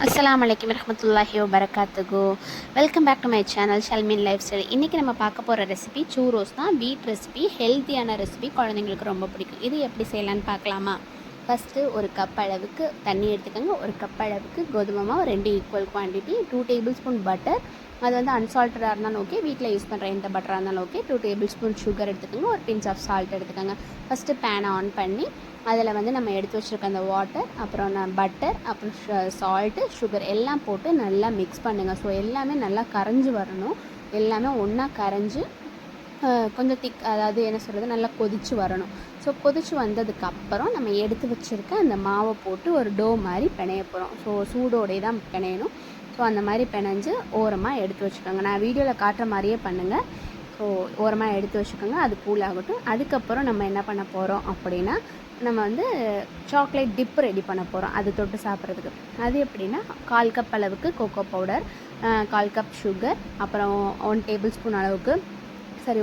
அஸ்ஸலாமு அலைக்கும் வரஹ்மத்துல்லாஹி வபரகாத்துஹு. Welcome back to my channel Shalmin lifestyle. இன்றைக்கி நம்ம பார்க்க போகிற ரெசிபி சூரோஸ் தான். வீட் ரெசிபி, ஹெல்த்தியான ரெசிபி, குழந்தைங்களுக்கு ரொம்ப பிடிக்கும். இது எப்படி செய்யலான்னு பார்க்கலாமா? ஃபஸ்ட்டு ஒரு கப் அளவுக்கு தண்ணி எடுத்துக்கோங்க. ஒரு கப் அளவுக்கு கோதுமை மாவு, 2 equal quantity, 2 table spoon butter, அது வந்து அன்சால்ட்டடாக இருந்தாலும் ஓகே, வீட்டில் யூஸ் பண்ணுற எந்த பட்டராக இருந்தாலும் ஓகே, 2 டேபிள் ஸ்பூன் சுகர் எடுத்துக்கோங்க, ஒரு பிஞ்ச் ஆஃப் சால்ட் எடுத்துக்கோங்க. ஃபஸ்ட்டு பேனை ஆன் பண்ணி அதில் வந்து நம்ம எடுத்து வச்சுருக்க அந்த வாட்டர், அப்புறம் பட்டர், அப்புறம் சால்ட்டு, சுகர் எல்லாம் போட்டு நல்லா மிக்ஸ் பண்ணுங்கள். ஸோ எல்லாமே நல்லா கரைஞ்சி வரணும். எல்லாமே ஒன்றா கரைஞ்சி கொஞ்சம் திக், அதாவது என்ன சொல்கிறது, நல்லா கொதித்து வரணும். ஸோ கொதித்து வந்ததுக்கப்புறம் நம்ம எடுத்து வச்சுருக்க அந்த மாவை போட்டு ஒரு டோ மாதிரி பிணைய போகிறோம். ஸோ சூடோடே தான் பிணையணும். ஸோ அந்த மாதிரி பிணைஞ்சு ஓரமாக எடுத்து வச்சுக்கோங்க. நான் வீடியோவில் காட்டுற மாதிரியே பண்ணுங்கள். ஸோ ஓரமாக எடுத்து வச்சுக்கோங்க. அது கூல் ஆகட்டும். அதுக்கப்புறம் நம்ம என்ன பண்ண போகிறோம் அப்படின்னா, நம்ம வந்து சாக்லேட் டிப் ரெடி பண்ண போகிறோம். அது தொட்டு சாப்பிட்றதுக்கு. அது எப்படின்னா, 1/4 கப் அளவுக்கு கோகோ பவுடர், 1/4 கப் சுகர், அப்புறம் 1 டேபிள் ஸ்பூன் அளவுக்கு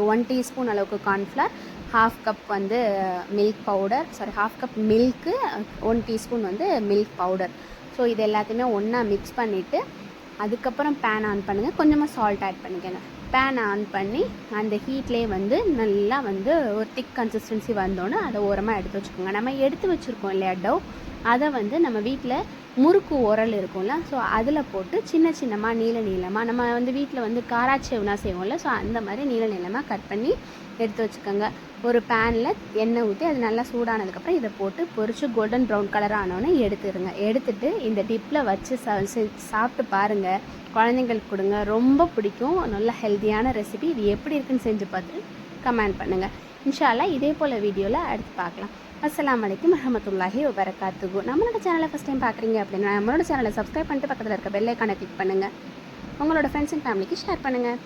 1 டீஸ்பூன் அளவுக்கு கார்ன்ஃப்ளவர், 1/2 கப் வந்து milk powder, 1/2 cup milk, 1 teaspoon வந்து மில்க் பவுடர். ஸோ இது எல்லாத்தையுமே ஒன்றா மிக்ஸ் பண்ணிவிட்டு அதுக்கப்புறம் பேன் ஆன் பண்ணுங்கள். கொஞ்சமாக சால்ட் ஆட் பண்ணிக்கோங்க. பேன் ஆன் பண்ணி அந்த ஹீட்லேயே வந்து நல்லா வந்து ஒரு திக் கன்சிஸ்டன்சி வந்தோன்னே அதை ஓரமாக எடுத்து வச்சுக்கோங்க. நம்ம எடுத்து வச்சுருக்கோம் இல்லையா டவ், அதை வந்து நம்ம வீட்டில் முறுக்கு உரல் இருக்கும்ல, ஸோ அதில் போட்டு சின்ன சின்னமாக நீளமாக நம்ம வந்து வீட்டில் வந்து காராச்சேவ்னா செய்வோம்ல, ஸோ அந்த மாதிரி நீளமாக கட் பண்ணி எடுத்து வச்சுக்கோங்க. ஒரு பேனில் எண்ணெய் ஊற்றி அது நல்லா சூடானதுக்கப்புறம் இதை போட்டு பொரித்து கோல்டன் ப்ரௌன் கலர் ஆனோன்னே எடுத்துடுங்க. எடுத்துட்டு இந்த டிப்பில் வச்சு சாப்பிட்டு பாருங்கள். குழந்தைங்களுக்கு கொடுங்க, ரொம்ப பிடிக்கும். நல்ல ஹெல்த்தியான ரெசிபி. இது எப்படி இருக்குன்னு செஞ்சு பார்த்துட்டு கமெண்ட் பண்ணுங்கள். இன்ஷா அல்லாஹ் இதே போல் வீடியோவில் அடுத்து பார்க்கலாம். அஸ்ஸலாமு அலைக்கும் வரஹ்மத்துல்லாஹி வபரகாத்துஹு. நம்மளோட சேனலை ஃபஸ்ட் டைம் பார்க்குறீங்க அப்படின்னா நம்மளோட சேனலை சப்ஸ்கிரைப் பண்ணிட்டு பக்கத்தில் இருக்க பெல் ஐக்கானை கிளிக் பண்ணுங்கள். உங்களோட ஃப்ரெண்ட்ஸ் அண்ட் ஃபேமிலிக்கு ஷேர் பண்ணுங்கள்.